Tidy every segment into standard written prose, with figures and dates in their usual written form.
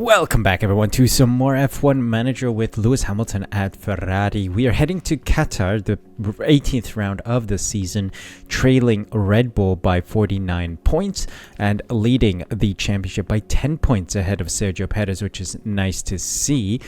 Welcome back everyone to some more F1 Manager with Lewis Hamilton at Ferrari. We are heading to Qatar, the 18th round of the season, trailing Red Bull by 49 points and leading the championship by 10 points ahead of Sergio Perez, which is nice to see.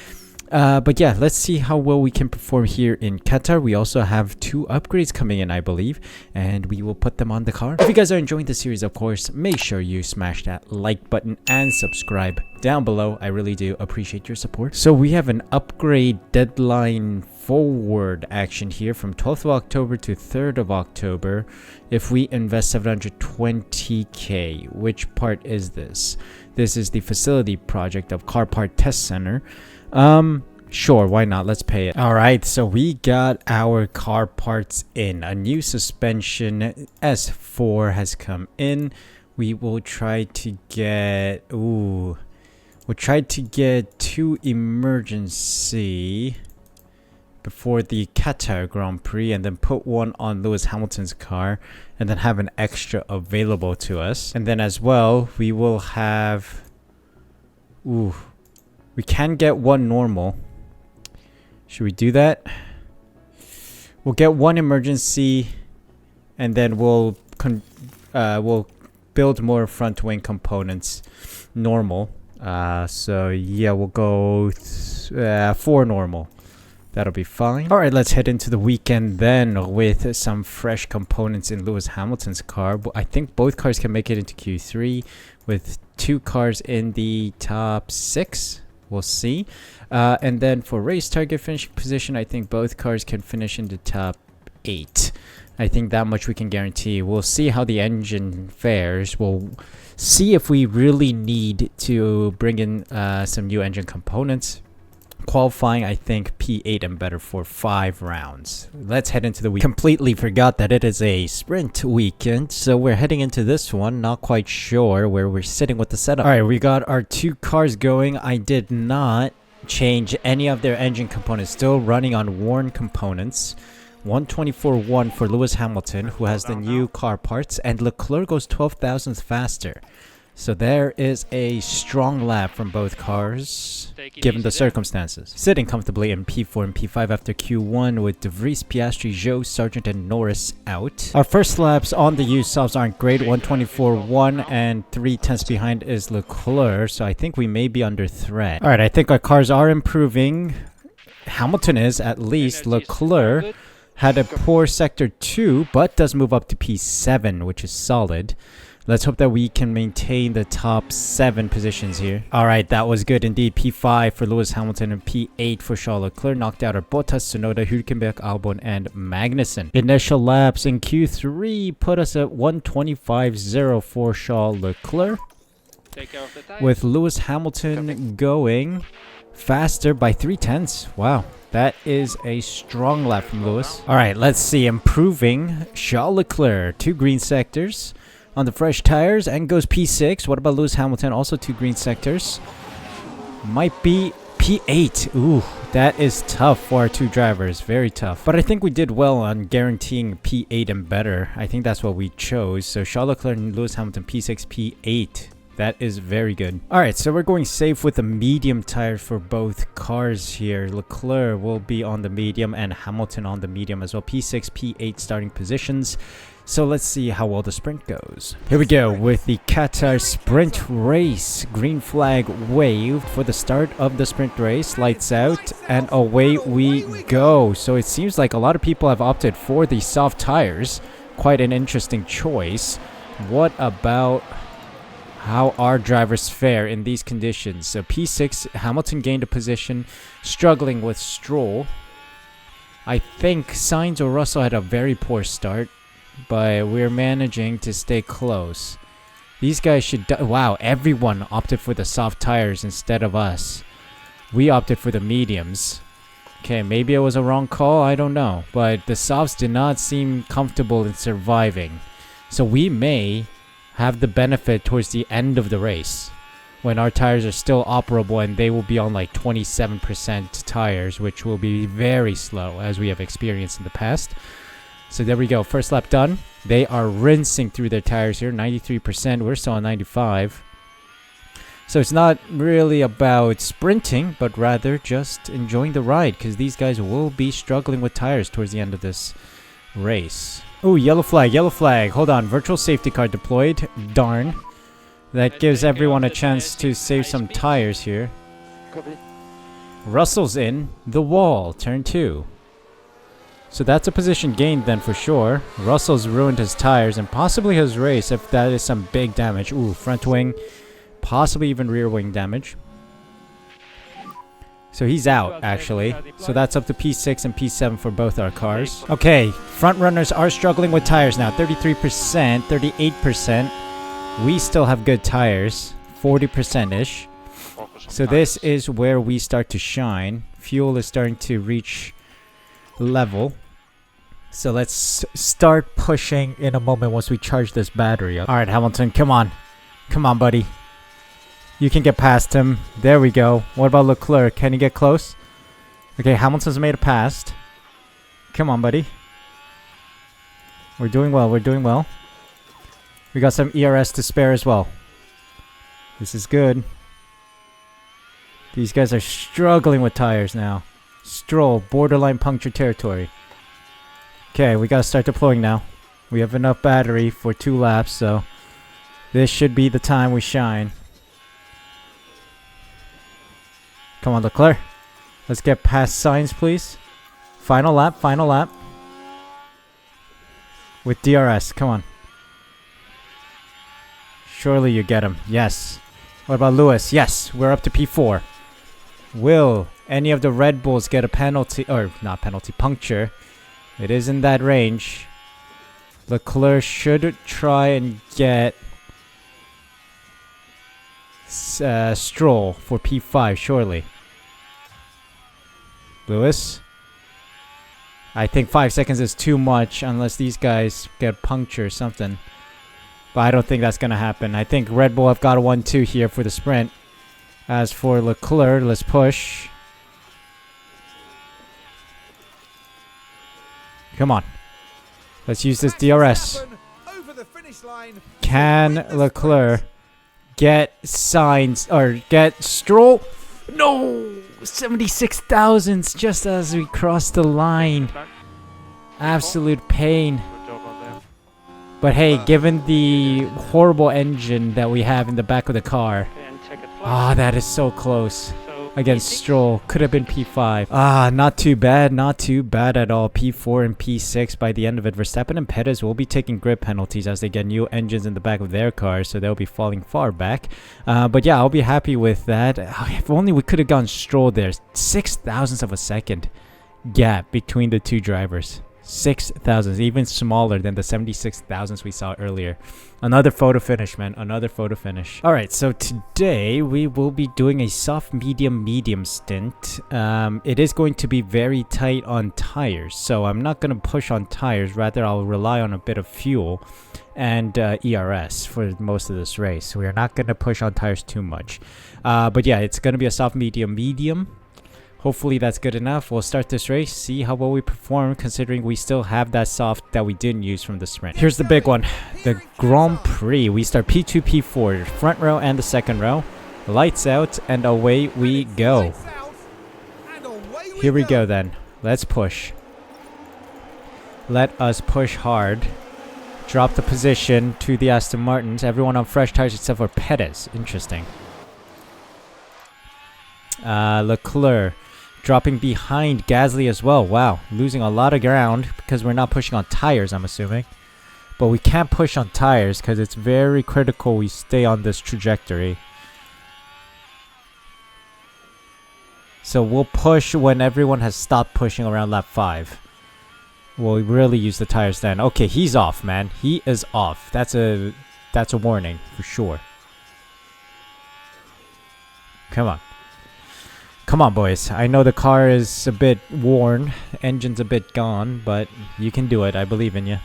But yeah, let's see how well we can perform here in Qatar. We also have 2 upgrades coming in, I believe, and we will put them on the car. If you guys are enjoying the series, of course, make sure you smash that like button and subscribe down below. I really do appreciate your support. So we have an upgrade deadline forward action here from 12th of October to 3rd of October. If we invest 720k, which part is this? This is the facility project of Car Part Test Center. Sure, why not? Let's pay it. All right, so we got our car parts in. A new suspension S4 has come in. We will try to get we'll try to get 2 emergency before the Qatar Grand Prix, and then put 1 on Lewis Hamilton's car, and then have an extra available to us. And then as well, we will have we can get 1 normal. Should we do that? We'll get 1 emergency, and then we'll build more front wing components normal. So yeah, we'll go 4 normal. That'll be fine. All right, let's head into the weekend then with some fresh components in Lewis Hamilton's car. I think both cars can make it into Q3 with 2 cars in the top 6. We'll see. And then for race target finishing position, I think both cars can finish in the top 8. I think that much we can guarantee. We'll see how the engine fares. We'll see if we really need to bring in some new engine components. Qualifying, I think P8 and better for 5 rounds. Let's head into the week. Completely forgot that it is a sprint weekend, so we're heading into this one. Not quite sure where we're sitting with the setup. All right, we got our 2 cars going. I did not change any of their engine components. Still running on worn components. 124.1 for Lewis Hamilton, who has the new car parts, and Leclerc goes 12 thousandths faster. So there is a strong lap from both cars, given the circumstances. Sitting comfortably in P4 and P5 after Q1 with De Vries, Piastri, Zhou, Sargent, and Norris out. Our first laps on the used softs aren't great. 124.1 and 3/10 behind is Leclerc, so I think we may be under threat. Alright, I think our cars are improving. Hamilton is, at least. Leclerc had a poor sector 2, but does move up to P7, which is solid. Let's hope that we can maintain the top 7 positions here. Alright, that was good indeed. P5 for Lewis Hamilton and P8 for Charles Leclerc. Knocked out our Bottas, Tsunoda, Hülkenberg, Albon, and Magnussen. Initial laps in Q3 put us at 125.0 for Charles Leclerc. With Lewis Hamilton going faster by 3/10. Wow, that is a strong lap from Lewis. Alright, let's see. Improving Charles Leclerc. 2 green sectors on the fresh tires and goes P6. What about Lewis Hamilton? Also 2 green sectors. Might be P8. Ooh, that is tough for our 2 drivers. Very tough. But I think we did well on guaranteeing P8 and better. I think that's what we chose. So Charles Leclerc and Lewis Hamilton P6, P8. That is very good. Alright, so we're going safe with the medium tires for both cars here. Leclerc will be on the medium and Hamilton on the medium as well. P6, P8 starting positions. So let's see how well the sprint goes. Here we go with the Qatar sprint race. Green flag waved for the start of the sprint race. Lights out and away we go. So it seems like a lot of people have opted for the soft tires. Quite an interesting choice. What about how our drivers fare in these conditions? So P6, Hamilton gained a position, struggling with Stroll. I think Sainz or Russell had a very poor start, but we're managing to stay close. These guys should... Wow, everyone opted for the soft tires instead of us. We opted for the mediums. Okay, maybe it was a wrong call, I don't know. But the softs did not seem comfortable in surviving. So we may have the benefit towards the end of the race, when our tires are still operable and they will be on like 27% tires, which will be very slow, as we have experienced in the past. So there we go. First lap done. They are rinsing through their tires here. 93%. We're still on 95. So it's not really about sprinting, but rather just enjoying the ride, because these guys will be struggling with tires towards the end of this race. Oh, yellow flag, yellow flag. Hold on, virtual safety car deployed. Darn. That gives everyone a chance to save some tires here. Russell's in the wall, turn 2. So that's a position gained then for sure. Russell's ruined his tires and possibly his race if that is some big damage. Ooh, front wing, possibly even rear wing damage. So he's out actually. So that's up to P6 and P7 for both our cars. Okay, front runners are struggling with tires now. 33%, 38%. We still have good tires, 40%-ish. So this is where we start to shine. Fuel is starting to reach level. So let's start pushing in a moment once we charge this battery up. Alright, Hamilton, come on. Come on, buddy. You can get past him. There we go. What about Leclerc? Can he get close? Okay, Hamilton's made it past. Come on, buddy. We're doing well, we're doing well. We got some ERS to spare as well. This is good. These guys are struggling with tires now. Stroll, borderline puncture territory. Okay, we gotta start deploying now. We have enough battery for 2 laps, so this should be the time we shine. Come on, Leclerc. Let's get past Sainz, please. Final lap, final lap. With DRS, come on. Surely you get him. Yes. What about Lewis? Yes, we're up to P4. Will any of the Red Bulls get a penalty, or not penalty, puncture? It is in that range. Leclerc should try and get Stroll for P5, surely. Lewis? I think 5 seconds is too much unless these guys get puncture or something. But I don't think that's going to happen. I think Red Bull have got a 1-2 here for the sprint. As for Leclerc, let's push. Come on. Let's use this DRS. Can Leclerc get Sainz or get Stroll? No! 76 thousandths just as we cross the line. Absolute pain. But hey, given the horrible engine that we have in the back of the car. Ah, that is so close. Against Stroll. Could have been P5. Ah, not too bad. Not too bad at all. P4 and P6 by the end of it. Verstappen and Perez will be taking grip penalties as they get new engines in the back of their cars. So they'll be falling far back. But yeah, I'll be happy with that. If only we could have gone Stroll there. 6 thousandths of a second gap between the two drivers. 6 thousandths, even smaller than the 76 thousandths we saw earlier. Another photo finish, man. Another photo finish. Alright, so today we will be doing a soft, medium stint. It is going to be very tight on tires, so I'm not going to push on tires. Rather, I'll rely on a bit of fuel and ERS for most of this race. We are not going to push on tires too much. But yeah, it's going to be a soft, medium. Hopefully that's good enough. We'll start this race, see how well we perform, considering we still have that soft that we didn't use from the sprint. Here's the big one, the Grand Prix. We start P2, P4, front row and the second row. Lights out, and away we go. Here we go then. Let's push. Let us push hard. Drop the position to the Aston Martins. Everyone on fresh tires except for Perez. Interesting. Leclerc. Dropping behind Gasly as well. Wow, losing a lot of ground because we're not pushing on tires, I'm assuming. But we can't push on tires because it's very critical we stay on this trajectory. So we'll push when everyone has stopped pushing around lap 5. We'll really use the tires then. Okay, he's off, man. He is off. That's a warning for sure. Come on. Come on, boys. I know the car is a bit worn. Engine's a bit gone, but you can do it. I believe in you.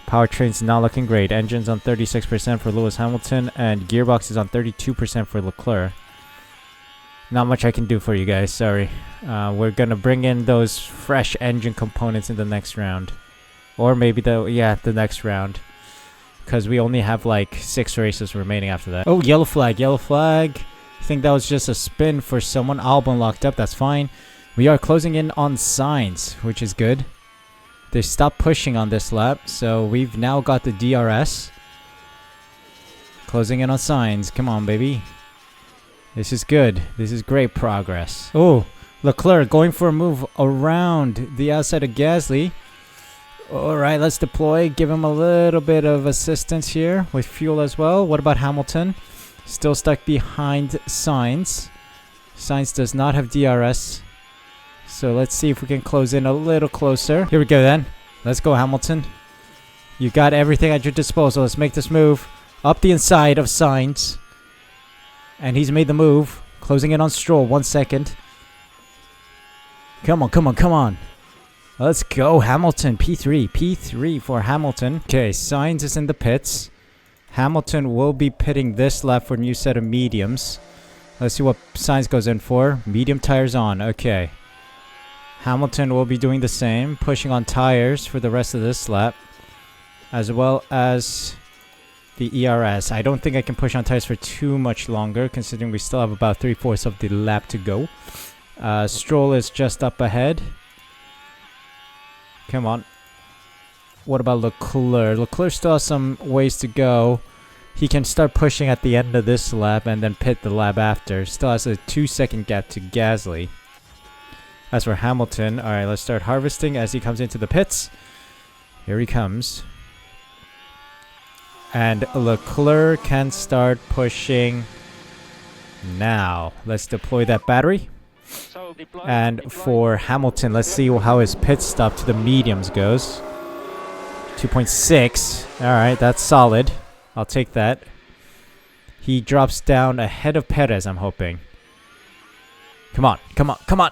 Powertrain's not looking great. Engine's on 36% for Lewis Hamilton, and gearbox is on 32% for Leclerc. Not much I can do for you guys. Sorry. We're going to bring in those fresh engine components in the next round. Or maybe the next round. because we only have like 6 races remaining after that. Oh, yellow flag, yellow flag. I think that was just a spin for someone. Albon locked up, that's fine. We are closing in on Sainz, which is good. They stopped pushing on this lap, so we've now got the DRS. Closing in on Sainz. Come on, baby. This is good. This is great progress. Oh, Leclerc going for a move around the outside of Gasly. Alright, let's deploy. Give him a little bit of assistance here with fuel as well. What about Hamilton? Still stuck behind Sainz. Sainz does not have DRS. So let's see if we can close in a little closer. Here we go then. Let's go, Hamilton. You got everything at your disposal. Let's make this move. Up the inside of Sainz. And he's made the move. Closing in on Stroll. 1 second. Come on, come on, come on. Let's go, Hamilton. P3. P3 for Hamilton. Okay, Sainz is in the pits. Hamilton will be pitting this lap for a new set of mediums. Let's see what Sainz goes in for. Medium tires on. Okay. Hamilton will be doing the same. Pushing on tires for the rest of this lap. As well as the ERS. I don't think I can push on tires for too much longer, considering we still have about 3/4 of the lap to go. Stroll is just up ahead. Come on. What about Leclerc? Leclerc still has some ways to go. He can start pushing at the end of this lap and then pit the lap after. Still has a 2-second gap to Gasly. As for Hamilton, alright, let's start harvesting as he comes into the pits. Here he comes. And Leclerc can start pushing now. Let's deploy that battery. And for Hamilton, let's see how his pit stop to the mediums goes. 2.6. Alright, that's solid. I'll take that. He drops down ahead of Perez, I'm hoping. Come on, come on, come on!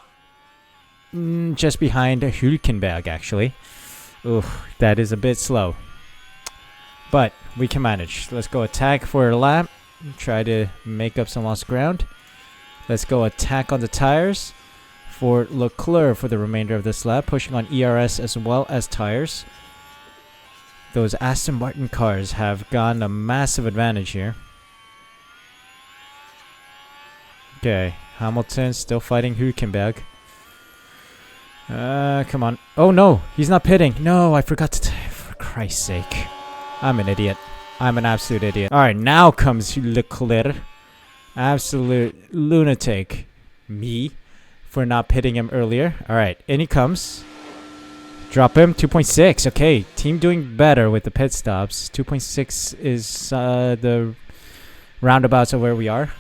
Just behind Hülkenberg, actually. Oof, that is a bit slow. But we can manage. Let's go attack for a lap. Try to make up some lost ground. Let's go attack on the tires for Leclerc for the remainder of this lap. Pushing on ERS as well as tires. Those Aston Martin cars have gotten a massive advantage here. Okay, Hamilton still fighting Hülkenberg. Come on. Oh no, he's not pitting. No, I forgot to... For Christ's sake. I'm an idiot. I'm an absolute idiot. Alright, now comes Leclerc. Absolute lunatic. Me. For not pitting him earlier. Alright, in he comes. Drop him. 2.6. Okay, team doing better with the pit stops. 2.6 is the roundabouts of where we are.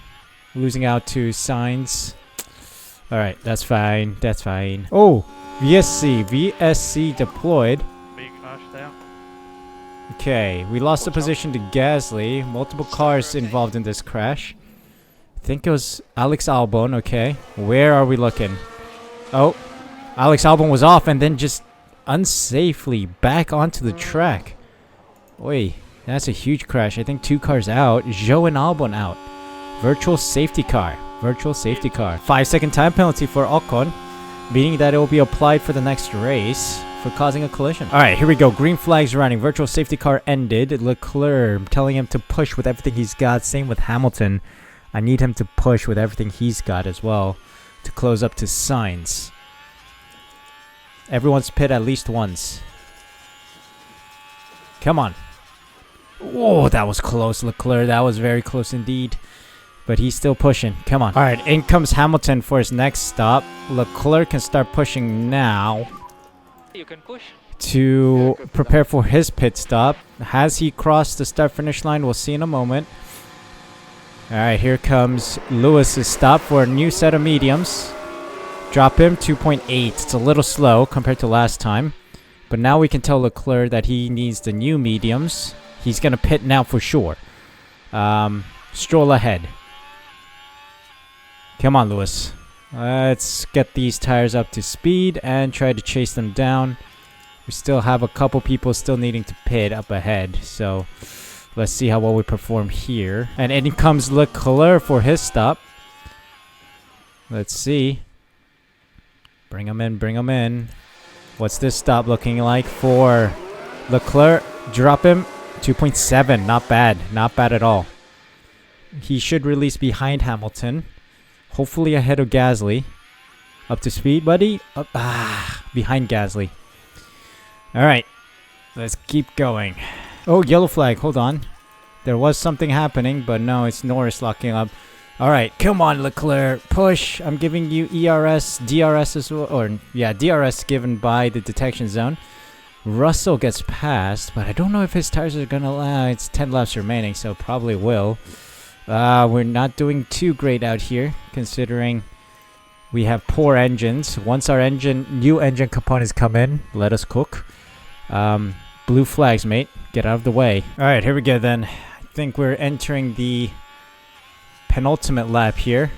Losing out to Sainz. Alright, that's fine. That's fine. Oh, VSC. VSC deployed. Okay, we lost the position to Gasly. Multiple cars involved in this crash. I think it was Alex Albon. Okay, where are we looking? Oh, Alex Albon was off and then just unsafely back onto the track. Oi, that's a huge crash. I think 2 cars out. Zhou and Albon out. Virtual safety car. Virtual safety car. 5-second time penalty for Ocon, meaning that it will be applied for the next race for causing a collision. Alright, here we go. Green flags running. Virtual safety car ended. Leclerc telling him to push with everything he's got. Same with Hamilton. I need him to push with everything he's got as well to close up to Sainz. Everyone's pit at least once. Come on. Oh, that was close, Leclerc. That was very close indeed. But he's still pushing. Come on. Alright, in comes Hamilton for his next stop. Leclerc can start pushing now. You can push. To prepare for his pit stop. Has he crossed the start-finish line? We'll see in a moment. Alright, here comes Lewis's stop for a new set of mediums. Drop him. 2.8. It's a little slow compared to last time. But now we can tell Leclerc that he needs the new mediums. He's going to pit now for sure. Stroll ahead. Come on, Lewis. Let's get these tires up to speed and try to chase them down. We still have a couple people still needing to pit up ahead. So let's see how well we perform here. And in comes Leclerc for his stop. Let's see. Bring him in, bring him in. What's this stop looking like for Leclerc? Drop him. 2.7, not bad. Not bad at all. He should release behind Hamilton. Hopefully ahead of Gasly. Up to speed, buddy. Behind Gasly. Alright. Let's keep going. Oh, yellow flag. Hold on. There was something happening, but no, it's Norris locking up. Alright, come on, Leclerc. Push. I'm giving you ERS, DRS as well. Or, yeah, DRS given by the detection zone. Russell gets past, but I don't know if his tires are gonna allow. It's 10 laps remaining, so probably will. We're not doing too great out here, considering we have poor engines. Once our new engine components come in, let us cook. Blue flags, mate. Get out of the way. Alright, here we go then. I think we're entering the penultimate lap here.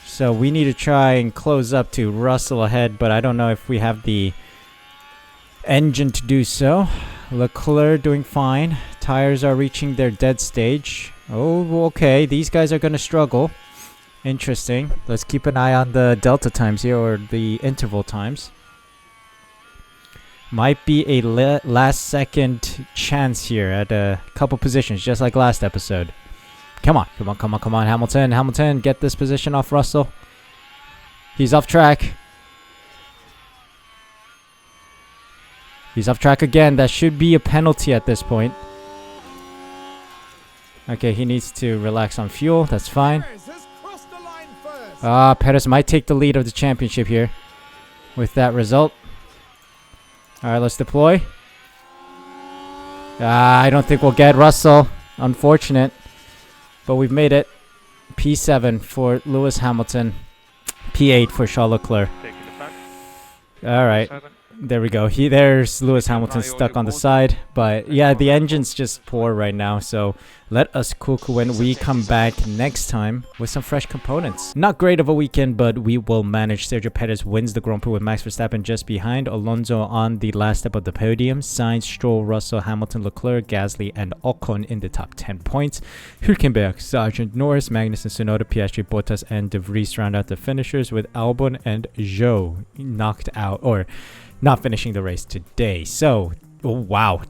So we need to try and close up to Russell ahead, but I don't know if we have the engine to do so. Leclerc doing fine. Tires are reaching their dead stage. Oh, okay. These guys are going to struggle. Interesting. Let's keep an eye on the delta times here, or the interval times. Might be a last second chance here at a couple positions, just like last episode. Come on, come on, come on, come on, Hamilton. Hamilton, get this position off Russell. He's off track. He's off track again. That should be a penalty at this point. Okay, he needs to relax on fuel. That's fine. Perez might take the lead of the championship here with that result. Alright, let's deploy. I don't think we'll get Russell. Unfortunate. But we've made it. P7 for Lewis Hamilton. P8 for Charles Leclerc. Alright. There we go. There's Lewis Hamilton stuck on the side. But yeah, the engine's just poor right now. So let us cook when we come back next time with some fresh components. Not great of a weekend, but we will manage. Sergio Perez wins the Grand Prix with Max Verstappen just behind. Alonso on the last step of the podium. Sainz, Stroll, Russell, Hamilton, Leclerc, Gasly, and Ocon in the top 10 points. Hülkenberg, Sargent, Norris, Magnussen, Tsunoda, Piastri, Bottas, and De Vries round out the finishers, with Albon and Zhou knocked out, or not finishing the race today. So, wow,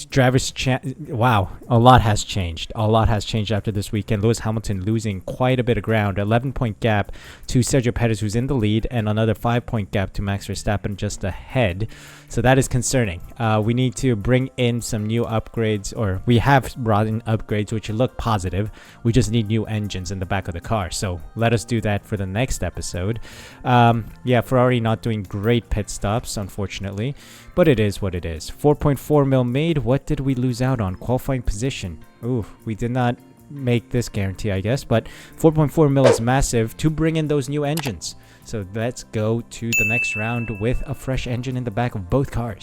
wow, a lot has changed. A lot has changed after this weekend. Lewis Hamilton losing quite a bit of ground. 11-point gap to Sergio Perez, who's in the lead, and another 5-point gap to Max Verstappen just ahead. So that is concerning. We need to bring in some new upgrades, or we have brought in upgrades which look positive. We just need new engines in the back of the car. So let us do that for the next episode. Yeah, Ferrari not doing great pit stops, unfortunately, but it is what it is. 4.4 mil made. What did we lose out on? Qualifying position. Ooh, we did not make this guarantee, I guess, but 4.4 mil is massive to bring in those new engines. So let's go to the next round with a fresh engine in the back of both cars.